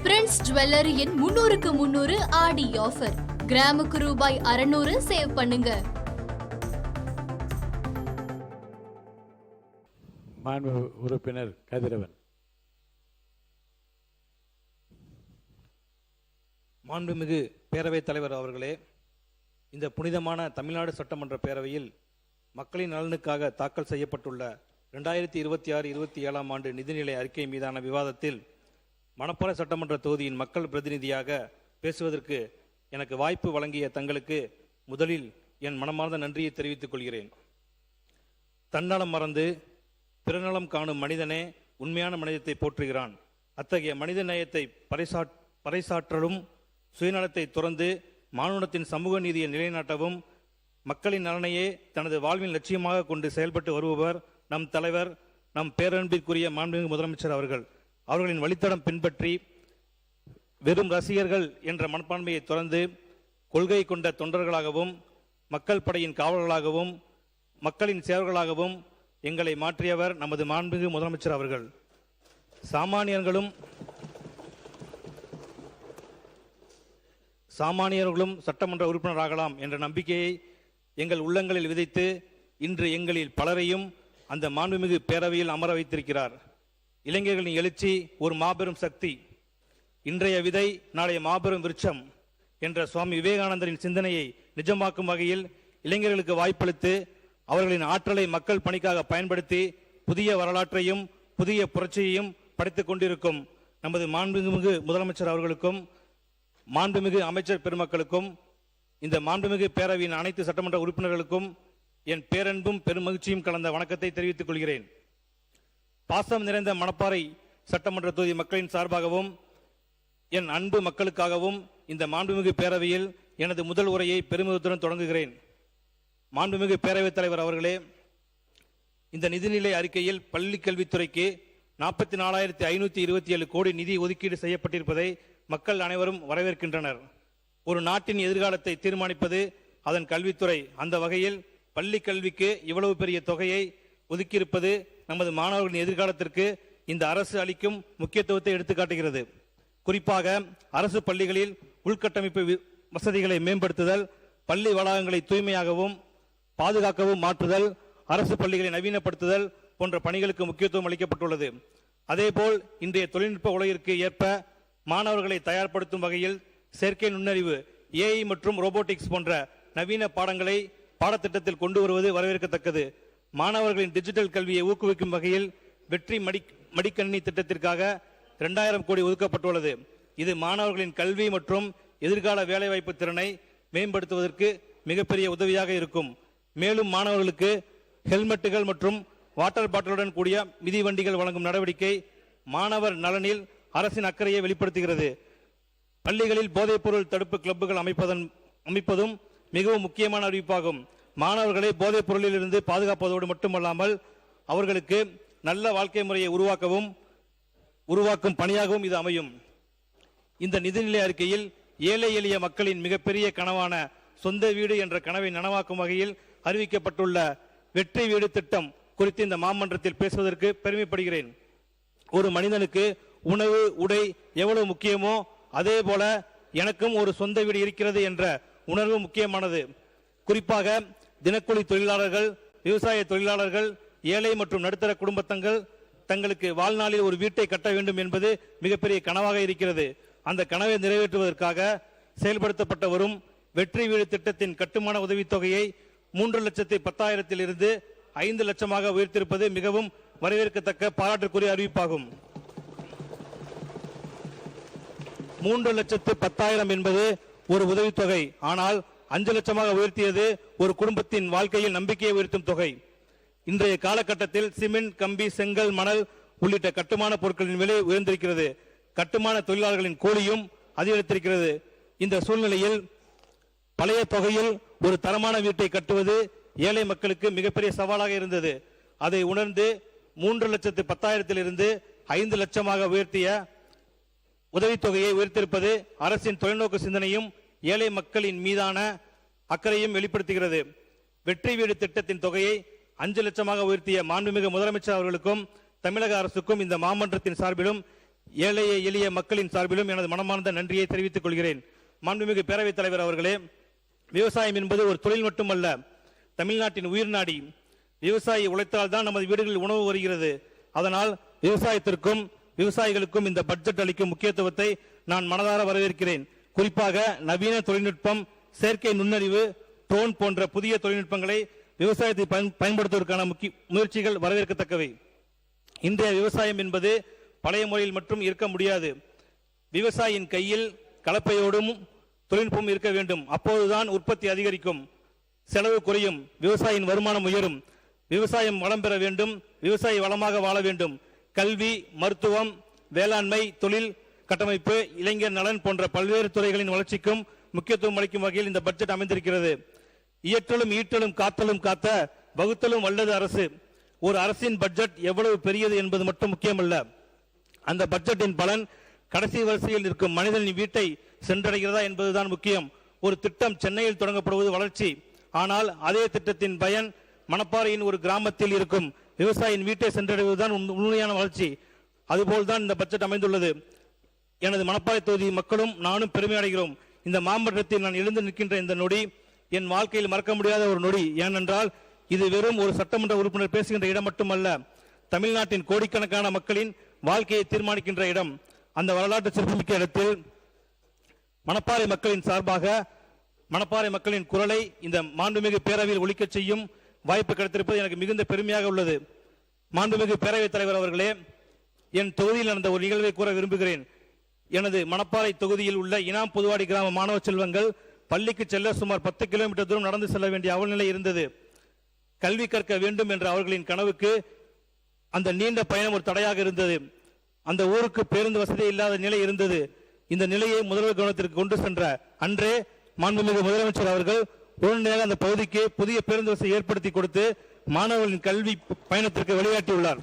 Prince ஜுவல்லரியின் 300க்கு 300 ஆடி offer. கிராமுக்கு ரூபாய் 600 சேவ் பண்ணுங்க. மாண்பு உறுப்பினர் கதிரவன். மாண்புமிகு பேரவைத் தலைவர் அவர்களே, இந்த புனிதமான தமிழ்நாடு சட்டமன்ற பேரவையில் மக்களின் நலனுக்காக தாக்கல் செய்யப்பட்டுள்ள 2026-27 ஆண்டு நிதிநிலை அறிக்கை மீதான விவாதத்தில் மணப்பாறை சட்டமன்ற தொகுதியின் மக்கள் பிரதிநிதியாக பேசுவதற்கு எனக்கு வாய்ப்பு வழங்கிய தங்களுக்கு முதலில் என் மனமார்ந்த நன்றியை தெரிவித்துக் கொள்கிறேன். தன்னலம் மறந்து பிறநலம் காணும் மனிதனே உண்மையான மனிதத்தை போற்றுகிறான். அத்தகைய மனித நேயத்தை பறைசாற்றலும் சுயநலத்தை துறந்து மானுடத்தின் சமூக நீதியை நிலைநாட்டவும் மக்களின் நலனையே தனது வாழ்வின் லட்சியமாக கொண்டு செயல்பட்டு வருபவர் நம் தலைவர், நம் பேரன்பிற்குரிய மாண்புமிகு முதலமைச்சர் அவர்கள். அவர்களின் வழித்தடம் பின்பற்றி வெறும் ரசிகர்கள் என்ற மனப்பான்மையை துறந்து கொள்கை கொண்ட தொண்டர்களாகவும் மக்கள் படையின் காவலர்களாகவும் மக்களின் சேவர்களாகவும் எங்களை மாற்றியவர் நமது மாண்புமிகு முதலமைச்சர் அவர்கள். சாமானியர்களும் சட்டமன்ற உறுப்பினராகலாம் என்ற நம்பிக்கையை எங்கள் உள்ளங்களில் விதைத்து இன்று எங்களில் பலரையும் அந்த மாண்புமிகு பேரவையில் அமர வைத்திருக்கிறார். இளைஞர்களின் எழுச்சி ஒரு மாபெரும் சக்தி. இன்றைய விதை நாளைய மாபெரும் விருட்சம் என்ற சுவாமி விவேகானந்தரின் சிந்தனையை நிஜமாக்கும் வகையில் இளைஞர்களுக்கு வாய்ப்பளித்து அவர்களின் ஆற்றலை மக்கள் பணிக்காக பயன்படுத்தி புதிய வரலாற்றையும் புதிய புரட்சியையும் படைத்துக் கொண்டிருக்கும் நமது மாண்புமிகு முதலமைச்சர் அவர்களுக்கும் மாண்புமிகு அமைச்சர் பெருமக்களுக்கும் இந்த மாண்புமிகு பேரவையின் அனைத்து சட்டமன்ற உறுப்பினர்களுக்கும் என் பேரன்பும் பெருமகிழ்ச்சியும் கலந்த வணக்கத்தை தெரிவித்துக் கொள்கிறேன். பாசம் நிறைந்த மணப்பாறை சட்டமன்ற தொகுதி மக்களின் சார்பாகவும் என் அன்பு மக்களுக்காகவும் இந்த மாண்புமிகு பேரவையில் எனது முதல் உரையை பெருமிதத்துடன் தொடங்குகிறேன். மாண்புமிகு பேரவைத் தலைவர் அவர்களே, இந்த நிதிநிலை அறிக்கையில் பள்ளி கல்வித்துறைக்கு 44,527 கோடி நிதி ஒதுக்கீடு செய்யப்பட்டிருப்பதை மக்கள் அனைவரும் வரவேற்கின்றனர். ஒரு நாட்டின் எதிர்காலத்தை தீர்மானிப்பது அதன் கல்வித்துறை. அந்த வகையில் பள்ளி கல்விக்கு இவ்வளவு பெரிய தொகையை ஒதுக்கியிருப்பது நமது மாணவர்களின் எதிர்காலத்திற்கு இந்த அரசு அளிக்கும் முக்கியத்துவத்தை எடுத்துக்காட்டுகிறது. குறிப்பாக அரசு பள்ளிகளில் உள்கட்டமைப்பு வசதிகளை மேம்படுத்துதல், பள்ளி வளாகங்களை தூய்மையாகவும் பாதுகாக்கவும் மாற்றுதல், அரசு பள்ளிகளை நவீனப்படுத்துதல் போன்ற பணிகளுக்கு முக்கியத்துவம் அளிக்கப்பட்டுள்ளது. அதேபோல் இன்றைய தொழில்நுட்ப உலகிற்கு ஏற்ப மாணவர்களை தயார்படுத்தும் வகையில் செயற்கை நுண்ணறிவு, ஏஐ மற்றும் ரோபோட்டிக்ஸ் போன்ற நவீன பாடங்களை பாடத்திட்டத்தில் கொண்டு வருவது வரவேற்கத்தக்கது. மாணவர்களின் டிஜிட்டல் கல்வியை ஊக்குவிக்கும் வகையில் வெற்றி மடிக்கணினி திட்டத்திற்காக 2000 கோடி ஒதுக்கப்பட்டுள்ளது. இது மாணவர்களின் கல்வி மற்றும் எதிர்கால வேலைவாய்ப்பு திறனை மேம்படுத்துவதற்கு மிகப்பெரிய உதவியாக இருக்கும். மேலும் மாணவர்களுக்கு ஹெல்மெட்டுகள் மற்றும் வாட்டர் பாட்டிலுடன் கூடிய மிதிவண்டிகள் வழங்கும் நடவடிக்கை மாணவர் நலனில் அரசின் அக்கறையை வெளிப்படுத்துகிறது. பள்ளிகளில் போதைப்பொருள் தடுப்பு கிளப்புகள் அமைப்பதும் மிகவும் முக்கியமான அறிவிப்பாகும். மாணவர்களை போதைப் பொருளில் இருந்து பாதுகாப்பதோடு மட்டுமல்லாமல் அவர்களுக்கு நல்ல வாழ்க்கை முறையை உருவாக்கும் பணியாகவும் இது அமையும். இந்த நிதிநிலை அறிக்கையில் ஏழை எளிய மக்களின் மிகப்பெரிய கனவான சொந்த வீடு என்ற கனவை நனவாக்கும் வகையில் அறிவிக்கப்பட்டுள்ள வெற்றி வீடு திட்டம் குறித்து இந்த மாமன்றத்தில் பேசுவதற்கு பெருமைப்படுகிறேன். ஒரு மனிதனுக்கு உணவு, உடை எவ்வளவு முக்கியமோ அதே போல எனக்கும் ஒரு சொந்த வீடு இருக்கிறது என்ற உணர்வு முக்கியமானது. குறிப்பாக தினக்கூலி தொழிலாளர்கள், விவசாய தொழிலாளர்கள், ஏழை மற்றும் நடுத்தர குடும்பத்தங்கள் தங்களுக்கு வாழ்நாளில் ஒரு வீட்டை கட்ட வேண்டும் என்பது மிகப்பெரிய கனவாக இருக்கிறது. அந்த கனவை நிறைவேற்றுவதற்காக செயல்படுத்தப்பட்ட வரும் வெற்றி வீடு திட்டத்தின் கட்டுமான உதவித்தொகையை 3,10,000 இருந்து 5 லட்சமாக உயர்த்திருப்பது மிகவும் வரவேற்கத்தக்க பாராட்டுக்குரிய அறிவிப்பாகும். 3,10,000 என்பது ஒரு உதவித்தொகை. ஆனால் 5 லட்சமாக உயர்த்தியது ஒரு குடும்பத்தின் வாழ்க்கையில் நம்பிக்கையை உயர்த்தும் தொகை. இன்றைய காலகட்டத்தில் சிமெண்ட், கம்பி, செங்கல், மணல் உள்ளிட்ட கட்டுமான பொருட்களின் விலை உயர்ந்திருக்கிறது. கட்டுமான தொழிலாளர்களின் கூலியும் அதிகரித்திருக்கிறது. இந்த சூழ்நிலையில் பழைய தொகையில் ஒரு தரமான வீட்டை கட்டுவது ஏழை மக்களுக்கு மிகப்பெரிய சவாலாக இருந்தது. அதை உணர்ந்து 3,10,000 இருந்து 5 லட்சமாக உயர்த்திய உதவித்தொகையை உயர்த்திருப்பது அரசின் தொலைநோக்கு சிந்தனையும் ஏழை மக்களின் மீதான அக்கறையும் வெளிப்படுத்துகிறது. வெற்றி வீடு திட்டத்தின் தொகையை 5 லட்சமாக உயர்த்திய மாண்புமிகு முதலமைச்சர் அவர்களுக்கும் தமிழக அரசுக்கும் இந்த மாமன்றத்தின் சார்பிலும் ஏழை எளிய மக்களின் சார்பிலும் எனது மனமார்ந்த நன்றியை தெரிவித்துக் கொள்கிறேன். மாண்புமிகு பேரவைத் தலைவர் அவர்களே, விவசாயம் என்பது ஒரு தொழில் மட்டுமல்ல, தமிழ்நாட்டின் உயிர் நாடி. விவசாயி உழைத்தால் தான் நமது வீடுகளில் உணவு வருகிறது. அதனால் விவசாயத்திற்கும் விவசாயிகளுக்கும் இந்த பட்ஜெட் அளிக்கும் முக்கியத்துவத்தை நான் மனதார வரவேற்கிறேன். குறிப்பாக நவீன தொழில்நுட்பம், செயற்கை நுண்ணறிவு, ட்ரோன் போன்ற புதிய தொழில்நுட்பங்களை விவசாயத்தை பயன்படுத்துவதற்கான முயற்சிகள் வரவேற்கத்தக்கவை. இன்றைய விவசாயம் என்பது பழைய முறையில் மட்டும் இருக்க முடியாது. விவசாயியின் கையில் கலப்பையோடும் தொழில்நுட்பம் இருக்க வேண்டும். அப்போதுதான் உற்பத்தி அதிகரிக்கும், செலவு குறையும், விவசாயியின் வருமானம் உயரும். விவசாயம் வளம் பெற வேண்டும், விவசாயி வளமாக வாழ வேண்டும். கல்வி, மருத்துவம், வேளாண்மை, தொழில் கட்டமைப்பு, இளைஞர் நலன் போன்ற பல்வேறு துறைகளின் வளர்ச்சிக்கும் முக்கியத்துவம் அளிக்கும் வகையில் இந்த பட்ஜெட் அமைந்திருக்கிறது. இயற்றலும் ஈட்டலும் காத்தலும் காத்த வகுத்தலும் வல்லது அரசு. ஒரு அரசின் பட்ஜெட் எவ்வளவு பெரியது என்பது மட்டும் முக்கியமல்ல, அந்த பட்ஜெட்டின் பலன் கடைசி வரிசையில் இருக்கும் மனிதனின் வீட்டை சென்றடைகிறதா என்பதுதான் முக்கியம். ஒரு திட்டம் சென்னையில் தொடங்கப்படுவது வளர்ச்சி, ஆனால் அதே திட்டத்தின் பயன் மணப்பாறையின் ஒரு கிராமத்தில் இருக்கும் விவசாயியின் வீட்டை சென்றடைவதுதான் உண்மையான வளர்ச்சி. அதுபோல்தான் இந்த பட்ஜெட் அமைந்துள்ளது. எனது மணப்பாறை தொகுதி மக்களும் நானும் பெருமை அடைகிறோம். இந்த மாமன்றத்தில் நான் எழுந்து நிற்கின்ற இந்த நொடி என் வாழ்க்கையில் மறக்க முடியாத ஒரு நொடி. ஏனென்றால் இது வெறும் ஒரு சட்டமன்ற உறுப்பினர் பேசுகின்ற இடம் மட்டுமல்ல, தமிழ்நாட்டின் கோடிக்கணக்கான மக்களின் வாழ்க்கையை தீர்மானிக்கின்ற இடம். அந்த வரலாற்று சிறப்புமிக்க இடத்தில் மணப்பாறை மக்களின் சார்பாக மணப்பாறை மக்களின் குரலை இந்த மாண்புமிகு பேரவையில் ஒலிக்கச் செய்யும் வாய்ப்பு கிடைத்திருப்பது எனக்கு மிகுந்த பெருமையாக உள்ளது. மாண்புமிகு பேரவைத் தலைவர் அவர்களே, என் தொகுதியில் நடந்த ஒரு நிகழ்வை கூற விரும்புகிறேன். எனது மணப்பாறை தொகுதியில் உள்ள இனாம் புதுவாடி கிராம மாணவ செல்வங்கள் பள்ளிக்கு செல்ல சுமார் 10 கிலோமீட்டர் தூரம் நடந்து செல்ல வேண்டிய அவல்நிலை இருந்தது. கல்வி கற்க வேண்டும் என்ற அவர்களின் கனவுக்கு அந்த நீண்ட பயணம் ஒரு தடையாக இருந்தது. அந்த ஊருக்கு பேருந்து வசதி இல்லாத நிலை இருந்தது. இந்த நிலையை முதல்வர் கவனத்திற்கு கொண்டு சென்ற அன்றே மாண்புமிகு முதலமைச்சர் அவர்கள் உடனடியாக அந்த பகுதிக்கு புதிய பேருந்து வசதி ஏற்படுத்தி கொடுத்து மாணவர்களின் கல்வி பயணத்திற்கு வழிகாட்டியுள்ளார்.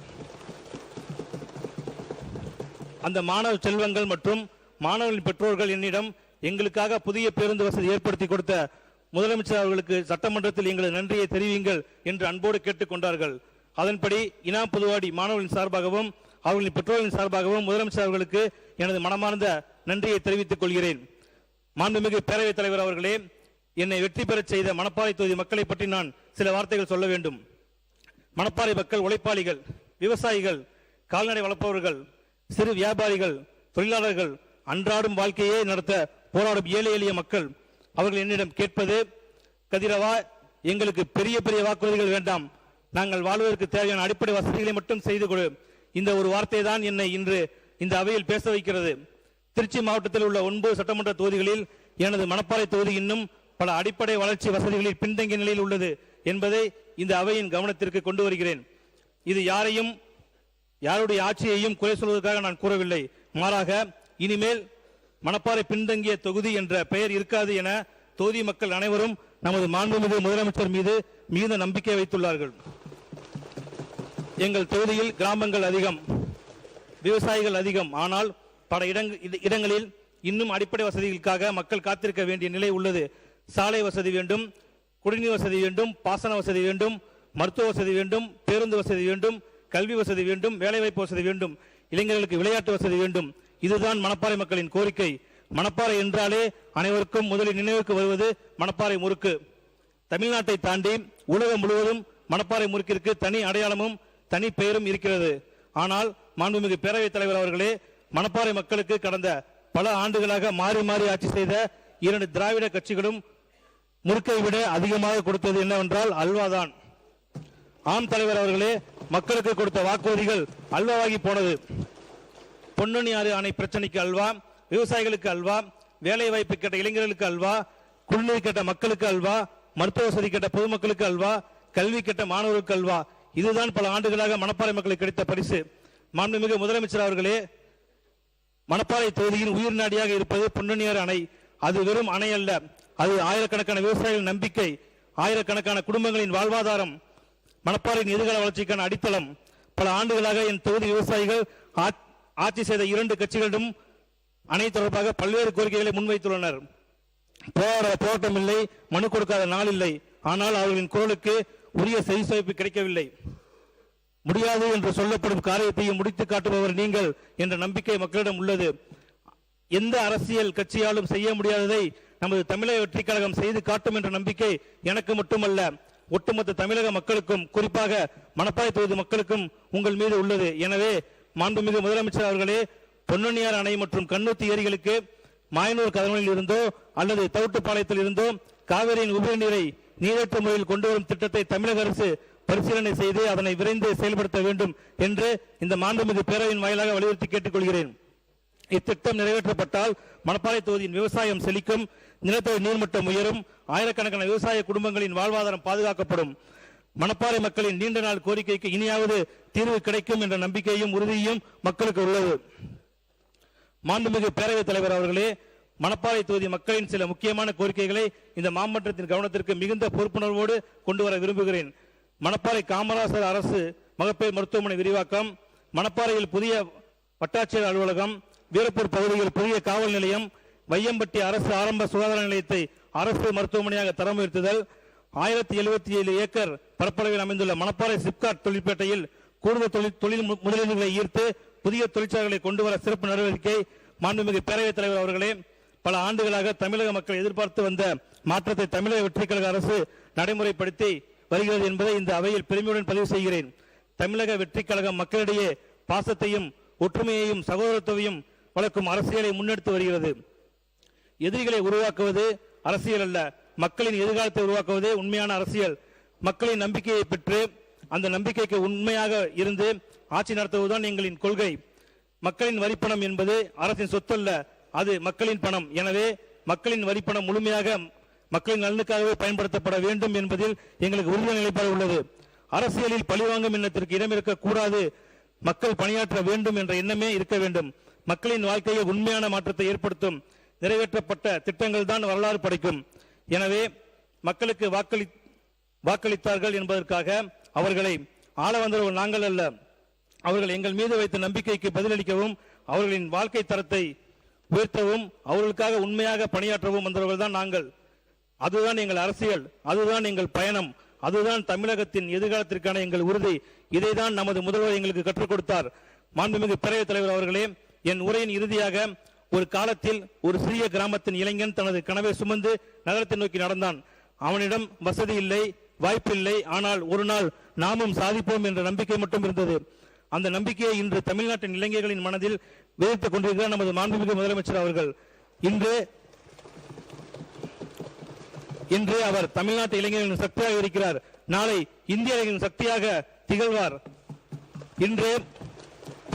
அந்த மாணவ செல்வங்கள் மற்றும் மாணவர்களின் பெற்றோர்கள் என்னிடம் எங்களுக்காக புதிய பேருந்து வசதி ஏற்படுத்தி கொடுத்த முதலமைச்சர் அவர்களுக்கு சட்டமன்றத்தில் எங்களது நன்றியை தெரிவிங்கள் என்று அன்போடு கேட்டுக்கொண்டார்கள். அதன்படி இனாம் புதுவாடி மாணவர்களின் சார்பாகவும் அவர்களின் பெற்றோர்களின் சார்பாகவும் முதலமைச்சர் அவர்களுக்கு எனது மனமார்ந்த நன்றியை தெரிவித்துக் கொள்கிறேன். மாண்புமிகு பேரவைத் தலைவர் அவர்களே, என்னை வெற்றி பெறச் செய்த மணப்பாறை தொகுதி மக்களை பற்றி நான் சில வார்த்தைகள் சொல்ல வேண்டும். மணப்பாறை மக்கள் உழைப்பாளிகள், விவசாயிகள், கால்நடை வளர்ப்பவர்கள், சிறு வியாபாரிகள், தொழிலாளர்கள், அன்றாடும் வாழ்க்கையை நடத்த போராடும் ஏழை எளிய மக்கள். அவர்கள் என்னிடம் கேட்பது, கதிரவா, எங்களுக்கு பெரிய பெரிய வாக்குறுதிகள் வேண்டாம், நாங்கள் வாழ்வதற்கு தேவையான அடிப்படை வசதிகளை மட்டும் செய்து கொடு. இந்த ஒரு வார்த்தை தான் என்னை இன்று இந்த அவையில் பேச வைக்கிறது. திருச்சி மாவட்டத்தில் உள்ள 9 சட்டமன்ற தொகுதிகளில் எனது மணப்பாறை தொகுதி இன்னும் பல அடிப்படை வளர்ச்சி வசதிகளில் பின்தங்கிய நிலையில் உள்ளது என்பதை இந்த அவையின் கவனத்திற்கு கொண்டு வருகிறேன். இது யாருடைய ஆட்சியையும் குறை சொல்வதற்காக நான் கூறவில்லை. மாறாக இனிமேல் மணப்பாறை பின்தங்கிய தொகுதி என்ற பெயர் இருக்காது என தொகுதி மக்கள் அனைவரும் நமது மாண்புமிகு முதலமைச்சர் மீது மிகுந்த நம்பிக்கை வைத்துள்ளார்கள். எங்கள் தொகுதியில் கிராமங்கள் அதிகம், விவசாயிகள் அதிகம். ஆனால் பல இடங்களில் இன்னும் அடிப்படை வசதிகளுக்காக மக்கள் காத்திருக்க வேண்டிய நிலை உள்ளது. சாலை வசதி வேண்டும், குடிநீர் வசதி வேண்டும், பாசன வசதி வேண்டும், மருத்துவ வசதி வேண்டும், பேருந்து வசதி வேண்டும், கல்வி வசதி வேண்டும், வேலைவாய்ப்பு வசதி வேண்டும், இளைஞர்களுக்கு விளையாட்டு வசதி வேண்டும். இதுதான் மணப்பாறை மக்களின் கோரிக்கை. மணப்பாறை என்றாலே அனைவருக்கும் முதலில் நினைவுக்கு வருவது மணப்பாறை முறுக்கு. தமிழ்நாட்டை தாண்டி உலகம் முழுவதும் மணப்பாறை முறுக்கிற்கு தனி அடையாளமும் தனி பெயரும் இருக்கிறது. ஆனால் மாண்புமிகு பேரவைத் தலைவர் அவர்களே, மணப்பாறை மக்களுக்கு கடந்த பல ஆண்டுகளாக மாறி மாறி ஆட்சி செய்த 2 திராவிட கட்சிகளும் முறுக்கை விட அதிகமாக கொடுத்தது என்னவென்றால் அல்வாதான். ஆம் தலைவர் அவர்களே, மக்களுக்கு கொடுத்த வாக்குறுதிகள் அல்வாவாகி போனது. பொன்னணி ஆறு அணை பிரச்சனைக்கு அல்வா, விவசாயிகளுக்கு அல்வா, வேலை வாய்ப்பு கேட்ட இளைஞர்களுக்கு அல்வா, குடிநீர் கேட்ட மக்களுக்கு அல்வா, மருத்துவ வசதி கேட்ட பொதுமக்களுக்கு அல்வா, கல்வி கேட்ட மாணவர்களுக்கு அல்வா. இதுதான் பல ஆண்டுகளாக மணப்பாறை மக்களுக்கு கிடைத்த பரிசு. மாண்புமிகு முதலமைச்சர் அவர்களே, மணப்பாறை தொகுதியின் உயிர் நாடியாக இருப்பது பொன்னணியாறு அணை. அது வெறும் அணை அல்ல, அது ஆயிரக்கணக்கான விவசாயிகளின் நம்பிக்கை, ஆயிரக்கணக்கான குடும்பங்களின் வாழ்வாதாரம், மணப்பாறையின் எதிர்கால வளர்ச்சிக்கான அடித்தளம். பல ஆண்டுகளாக என் தொகுதி விவசாயிகள் ஆட்சி செய்த 2 கட்சிகளிடம் அணை தொடர்பாக பல்வேறு கோரிக்கைகளை முன்வைத்துள்ளனர். போராட்டம் இல்லை, மனு கொடுக்காத நாள் இல்லை. ஆனால் அவர்களின் குரலுக்கு உரிய செவிசாய்ப்பு கிடைக்கவில்லை. முடியாது என்று சொல்லப்படும் காரியத்தையும் முடித்து காட்டுபவர் நீங்கள் என்ற நம்பிக்கை மக்களிடம் உள்ளது. எந்த அரசியல் கட்சியாலும் செய்ய முடியாததை நமது தமிழக வெற்றிக் கழகம் செய்து காட்டும் என்ற நம்பிக்கை எனக்கு மட்டுமல்ல, ஒட்டுமொத்த தமிழக மக்களுக்கும், குறிப்பாக மணப்பாறை தொகுதி மக்களுக்கும் உங்கள் மீது உள்ளது. எனவே மாண்புமிகு முதலமைச்சர் அவர்களே, பொன்னணியார் அணை மற்றும் கண்ணூத்தி ஏரிகளுக்கு மாயனூர் கதவணையில் இருந்தோ அல்லது தவுட்டுப்பாளையத்தில் இருந்தோ காவிரியின் உபரி நீரை நீரேற்ற முறையில் கொண்டு வரும் திட்டத்தை தமிழக அரசு பரிசீலனை செய்து அதனை விரைந்து செயல்படுத்த வேண்டும் என்று இந்த மாண்புமிகு பேரவையின் வாயிலாக வலியுறுத்தி கேட்டுக்கொள்கிறேன். இத்திட்டம் நிறைவேற்றப்பட்டால் மணப்பாறை தொகுதியின் விவசாயம் செழிக்கும், நிலத்தடி நீர்மட்டம் உயரும், ஆயிரக்கணக்கான விவசாய குடும்பங்களின் வாழ்வாதாரம் பாதுகாக்கப்படும். மணப்பாறை மக்களின் நீண்ட நாள் கோரிக்கைக்கு இனியாவது தீர்வு கிடைக்கும் என்ற நம்பிக்கையும் உறுதியும் மக்களுக்கு உள்ளது. மாண்புமிகு பேரவைத் தலைவர் அவர்களே, மணப்பாறை தொகுதி மக்களின் சில முக்கியமான கோரிக்கைகளை இந்த மாமன்றத்தின் கவனத்திற்கு மிகுந்த பொறுப்புணர்வோடு கொண்டு வர விரும்புகிறேன். மணப்பாறை காமராசர் அரசு மகப்பேறு மருத்துவமனை விரிவாக்கம், மணப்பாறையில் புதிய வட்டாட்சியர் அலுவலகம், வீரப்பூர் பகுதியில் புதிய காவல் நிலையம், வையம்பட்டி அரசு ஆரம்ப சுகாதார நிலையத்தை அரசு மருத்துவமனையாக தரம் உயர்த்துதல், 1077 ஏக்கர் பரப்பளவில் அமைந்துள்ள மணப்பாறை சிப்காட் தொழிற்பேட்டையில் கூடுதல் தொழில் முதலீடுகளை ஈர்த்து புதிய தொழிற்சாலைகளை கொண்டு வர சிறப்பு நடவடிக்கை. மாண்புமிகு பேரவைத் தலைவர் அவர்களே, பல ஆண்டுகளாக தமிழக மக்கள் எதிர்பார்த்து வந்த மாற்றத்தை தமிழக வெற்றிக் கழக அரசு நடைமுறைப்படுத்தி வருகிறது என்பதை இந்த அவையில் பெருமையுடன் பதிவு செய்கிறேன். தமிழக வெற்றிக் கழகம் மக்களிடையே பாசத்தையும் ஒற்றுமையையும் சகோதரத்துவையும் வளர்க்கும் அரசியலை முன்னெடுத்து வருகிறது. எதிரிகளை உருவாக்குவது அரசியல் அல்ல, மக்களின் எதிர்காலத்தை உருவாக்குவதே உண்மையான அரசியல். மக்களின் நம்பிக்கையை பெற்று அந்த நம்பிக்கைக்கு உண்மையாக இருந்து ஆட்சி நடத்துவதுதான் எங்களின் கொள்கை. மக்களின் வரிப்பணம் என்பது அரசின் சொத்தல்ல, அது மக்களின் பணம். எனவே மக்களின் வரிப்பணம் முழுமையாக மக்களின் நலனுக்காகவே பயன்படுத்தப்பட வேண்டும் என்பதில் எங்களுக்கு உறுதியான நிலைப்பாடு உள்ளது. அரசியலில் பழிவாங்கும் எண்ணத்திற்கு இடம் இருக்கக்கூடாது. மக்கள் பணியாற்ற வேண்டும் என்ற எண்ணமே இருக்க வேண்டும். மக்களின் வாழ்க்கையில் உண்மையான மாற்றத்தை ஏற்படுத்தும் நிறைவேற்றப்பட்ட திட்டங்கள் தான் வரலாறு படைக்கும். எனவே மக்களுக்கு வாக்களித்தார்கள் என்பதற்காக அவர்களை ஆள வந்தவர்கள் நாங்கள் அல்ல, அவர்கள் எங்கள் மீது வைத்த நம்பிக்கைக்கு பதிலளிக்கவும் அவர்களின் வாழ்க்கை தரத்தை உயர்த்தவும் அவர்களுக்காக உண்மையாக பணியாற்றவும் வந்தவர்கள் தான் நாங்கள். அதுதான் எங்கள் அரசியல், அதுதான் எங்கள் பயணம், அதுதான் தமிழகத்தின் எதிர்காலத்திற்கான எங்கள் உறுதி. இதைதான் நமது முதல்வர் எங்களுக்கு கற்றுக் கொடுத்தார். மாண்புமிகு பேரவைத் தலைவர் அவர்களே, என் உரையின் இறுதியாக, ஒரு காலத்தில் ஒரு சிறிய கிராமத்தின் இளைஞன் தனது கனவை சுமந்து நகரத்தை நோக்கி நடந்தான். அவனிடம் வசதி இல்லை, வாய்ப்பில்லை, ஆனால் ஒரு நாள் நாமும் சாதிப்போம் என்ற நம்பிக்கை மட்டும் இருந்தது. அந்த நம்பிக்கையை இன்று தமிழ்நாட்டின் இளைஞர்களின் மனதில் விதைத்துக் கொண்டிருக்கிறார் நமது மாண்புமிகு முதலமைச்சர் அவர்கள். இன்று அவர் தமிழ்நாட்டு இளைஞர்களின் சக்தியாக இருக்கிறார், நாளை இந்திய இளைஞர்களின் சக்தியாக திகழ்வார். இன்று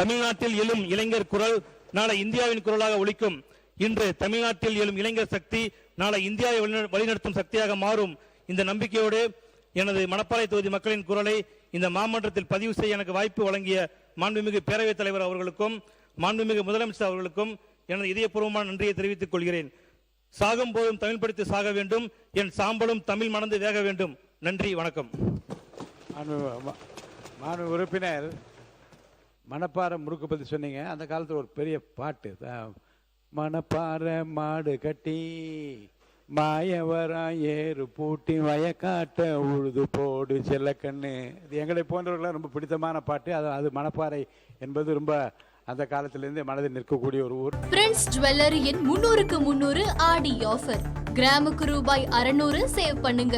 தமிழ்நாட்டில் எழும் இளைஞர் குரல் நாளை இந்தியாவின் குரலாக ஒலிக்கும். இன்று தமிழ்நாட்டில் எழும் இளைஞர் சக்தி நாளை இந்தியாவை வழிநடத்தும் சக்தியாக மாறும். இந்த நம்பிக்கையோடு எனது மணப்பாறை தொகுதி மக்களின் குரலை இந்த மாமன்றத்தில் பதிவு செய்ய எனக்கு வாய்ப்பு வழங்கிய மாண்புமிகு பேரவைத் தலைவர் அவர்களுக்கும் மாண்புமிகு முதலமைச்சர் அவர்களுக்கும் எனது இதயபூர்வமான நன்றியை தெரிவித்துக் கொள்கிறேன். சாகும் போதும் தமிழ் படித்து சாக வேண்டும், என் சாம்பலும் தமிழ் மணந்து வேக வேண்டும். நன்றி, வணக்கம். மாண்பு உறுப்பினர், மணப்பாறை முறுக்கு பற்றி சொன்னீங்க. அந்த காலத்தில் ஒரு பெரிய பாட்டு, மணப்பாறை மாடு கட்டி மாயவரா ஏறு பூட்டி வயக்காட்ட உழுது போடு செல்லக்கண்ணு. இது எங்களை போன்றவர்களாம் ரொம்ப பிடித்தமான பாட்டு. அது மணப்பாறை என்பது ரொம்ப அந்த காலத்திலிருந்து மனதில் நிற்கக்கூடிய ஒரு ஊர். பிரின்ஸ் ஜுவல்லரியின் 300க்கு 300 ஆடி ஆஃபர். கிராமுக்கு ரூபாய் 600 சேவ் பண்ணுங்க.